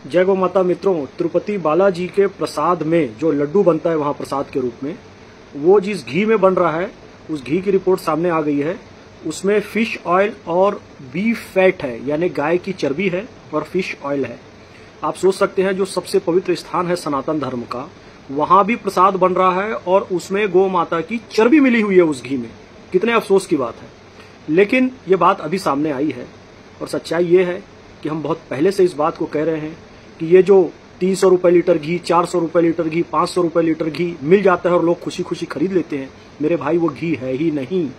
जय गौ माता मित्रों, तिरुपति बालाजी के प्रसाद में जो लड्डू बनता है वहां प्रसाद के रूप में, वो जिस घी में बन रहा है उस घी की रिपोर्ट सामने आ गई है। उसमें फिश ऑयल और बीफ फैट है, यानी गाय की चर्बी है और फिश ऑयल है। आप सोच सकते हैं जो सबसे पवित्र स्थान है सनातन धर्म का, वहां भी प्रसाद बन रहा है और उसमें गौ माता की चर्बी मिली हुई है उस घी में। कितने अफसोस की बात है, लेकिन ये बात अभी सामने आई है और सच्चाई ये है कि हम बहुत पहले से इस बात को कह रहे हैं कि ये जो 300 रुपए लीटर घी, 400 रुपए लीटर घी, 500 रुपए लीटर घी मिल जाता है और लोग खुशी खुशी खरीद लेते हैं, मेरे भाई वो घी है ही नहीं।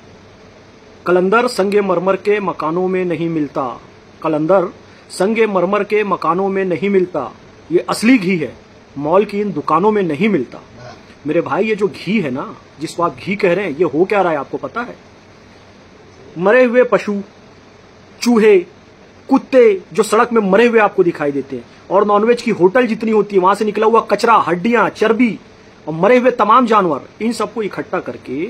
कलंदर संगमरमर के मकानों में नहीं मिलता, कलंदर संगमरमर के मकानों में नहीं मिलता, ये असली घी है, मॉल की इन दुकानों में नहीं मिलता। मेरे भाई ये जो घी है ना, जिसको आप घी कह रहे हैं, ये हो क्या रहा है आपको पता है? मरे हुए पशु, चूहे, कुत्ते जो सड़क में मरे हुए आपको दिखाई देते हैं, और नॉनवेज की होटल जितनी होती है वहां से निकला हुआ कचरा, हड्डियां, चर्बी और मरे हुए तमाम जानवर, इन सबको इकट्ठा करके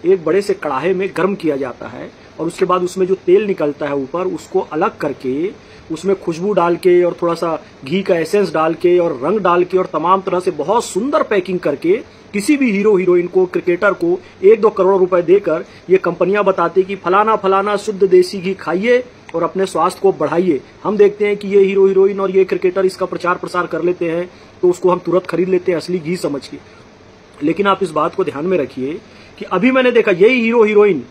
एक बड़े से कड़ाहे में गर्म किया जाता है और उसके बाद उसमें जो तेल निकलता है ऊपर, उसको अलग करके उसमें खुशबू डाल के और थोड़ा सा घी का एसेंस डाल के और रंग डाल के और तमाम तरह से बहुत सुंदर पैकिंग करके किसी भी हीरो हीरोइन को, क्रिकेटर को 1-2 करोड़ रुपए देकर ये कंपनियां बताती कि फलाना फलाना शुद्ध देसी घी खाइए और अपने स्वास्थ्य को बढ़ाइए। हम देखते हैं कि ये हीरो हीरोइन और ये क्रिकेटर इसका प्रचार प्रसार कर लेते हैं तो उसको हम तुरंत खरीद लेते हैं असली घी समझ के। लेकिन आप इस बात को ध्यान में रखिए कि अभी मैंने देखा यही हीरो हीरोइन,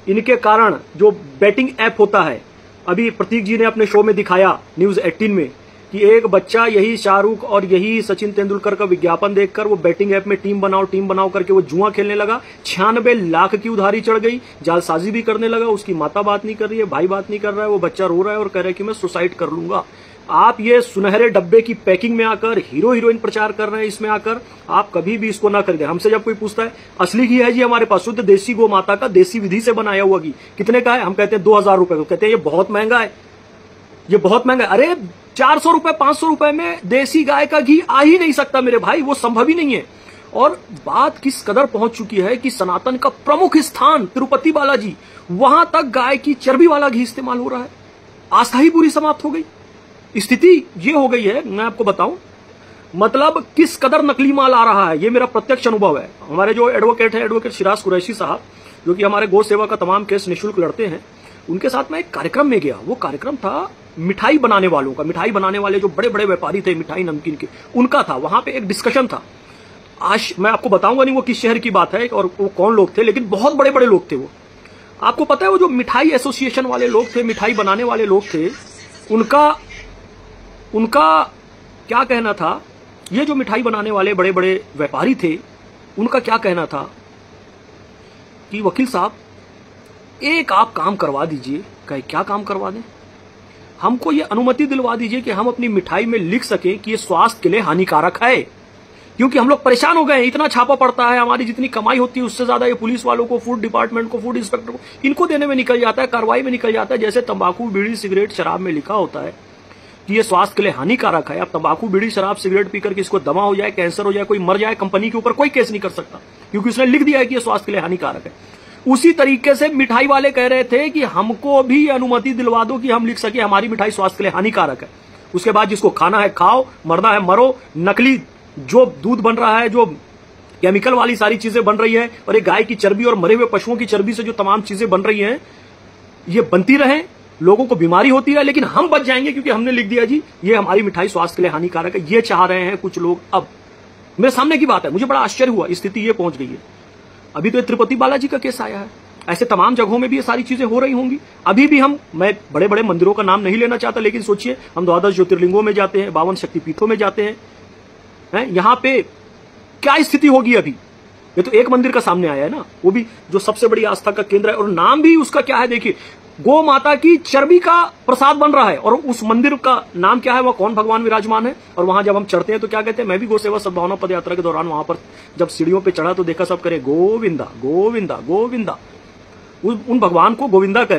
इनके कारण जो बैटिंग ऐप होता है, अभी प्रतीक जी ने अपने शो में दिखाया न्यूज 18 में कि एक बच्चा यही शाहरुख और यही सचिन तेंदुलकर का विज्ञापन देखकर वो बैटिंग ऐप में टीम बनाओ करके वो जुआ खेलने लगा, 96 लाख की उधारी चढ़ गई, जालसाजी भी करने लगा। उसकी माता बात नहीं कर रही है, भाई बात नहीं कर रहा है, वो बच्चा रो रहा है और कह रहा है कि मैं सुसाइड कर लूंगा। आप ये सुनहरे डब्बे की पैकिंग में आकर हीरो हीरोइन प्रचार कर रहे हैं, इसमें आकर आप कभी भी इसको ना खरीदें। हमसे जब कोई पूछता है असली घी है जी हमारे पास, शुद्ध देसी गौ माता का देसी विधि से बनाया हुआ घी, कितने का है? हम कहते हैं 2000 रुपए। कहते हैं ये बहुत महंगा है, ये बहुत महंगा है। अरे 400 रुपए 500 रुपए में देसी गाय का घी आ ही नहीं सकता मेरे भाई, वो संभव ही नहीं है। और बात किस कदर पहुंच चुकी है कि सनातन का प्रमुख स्थान तिरुपति बालाजी, वहां तक गाय की चर्बी वाला घी इस्तेमाल हो रहा है। आस्था ही पूरी समाप्त हो गई। स्थिति ये हो गई है, मैं आपको बताऊं, मतलब किस कदर नकली माल आ रहा है, ये मेरा प्रत्यक्ष अनुभव है। हमारे जो एडवोकेट है, एडवोकेट सिराज कुरैशी साहब, जो कि हमारे गौ सेवा का तमाम केस निःशुल्क लड़ते हैं, उनके साथ मैं एक कार्यक्रम में गया। वो कार्यक्रम था मिठाई बनाने वालों का, मिठाई बनाने वाले जो बड़े बड़े व्यापारी थे मिठाई नमकीन के, उनका था। वहां पे एक डिस्कशन था। आज मैं आपको बताऊंगा नहीं वो किस शहर की बात है और वो कौन लोग थे, लेकिन बहुत बड़े बड़े लोग थे वो। आपको पता है वो जो मिठाई एसोसिएशन वाले लोग थे, मिठाई बनाने वाले लोग थे, उनका क्या कहना था? ये जो मिठाई बनाने वाले बड़े बड़े व्यापारी थे, उनका क्या कहना था कि वकील साहब एक आप काम करवा दीजिए। कहे क्या काम करवा दें? हमको ये अनुमति दिलवा दीजिए कि हम अपनी मिठाई में लिख सकें कि ये स्वास्थ्य के लिए हानिकारक है, क्योंकि हम लोग परेशान हो गए हैं। इतना छापा पड़ता है, हमारी जितनी कमाई होती है उससे ज्यादा ये पुलिस वालों को, फूड डिपार्टमेंट को, फूड इंस्पेक्टर को, इनको देने में निकल जाता है, कार्रवाई में निकल जाता है। जैसे तंबाकू, बीड़ी, सिगरेट, शराब में लिखा होता है कि ये स्वास्थ्य के लिए हानिकारक है। अब तंबाकू, बीड़ी, शराब, सिगरेट पीकर किसको दमा हो जाए, कैंसर हो जाए, कोई मर जाए, कंपनी के ऊपर कोई केस नहीं कर सकता, क्योंकि उसने लिख दिया है कि ये स्वास्थ्य के लिए हानिकारक है। उसी तरीके से मिठाई वाले कह रहे थे कि हमको भी अनुमति दिलवा दो कि हम लिख सके हमारी मिठाई स्वास्थ्य के लिए हानिकारक है। उसके बाद जिसको खाना है खाओ, मरना है मरो। नकली जो दूध बन रहा है, जो केमिकल वाली सारी चीजें बन रही है, और ये गाय की चर्बी और मरे हुए पशुओं की चर्बी से जो तमाम चीजें बन रही हैं, ये बनती रहे, लोगों को बीमारी होती रहे, लेकिन हम बच जाएंगे क्योंकि हमने लिख दिया जी ये हमारी मिठाई स्वास्थ्य के लिए हानिकारक है। ये चाह रहे हैं कुछ लोग। अब मेरे सामने की बात है, मुझे बड़ा आश्चर्य हुआ, स्थिति ये पहुंच गई है। अभी तो तिरुपति बालाजी का केस आया है, ऐसे तमाम जगहों में भी ये सारी चीजें हो रही होंगी। अभी भी मैं बड़े बड़े मंदिरों का नाम नहीं लेना चाहता, लेकिन सोचिए हम 12 ज्योतिर्लिंगों में जाते हैं, 52 शक्तिपीठों में जाते हैं, यहां पे क्या स्थिति होगी अभी? ये तो एक मंदिर का सामने आया है ना, वो भी जो सबसे बड़ी आस्था का केंद्र है, और नाम भी उसका क्या है देखिए, गौ माता की चर्बी का प्रसाद बन रहा है। और उस मंदिर का नाम क्या है, वह कौन भगवान विराजमान है? और वहां जब हम चढ़ते हैं तो क्या कहते हैं? मैं भी गौ सेवा सद्भावना पद यात्रा के दौरान वहां पर जब सीढ़ियों पे चढ़ा तो देखा सब करे गोविंदा गोविंदा गोविंदा, उन भगवान को गोविंदा कर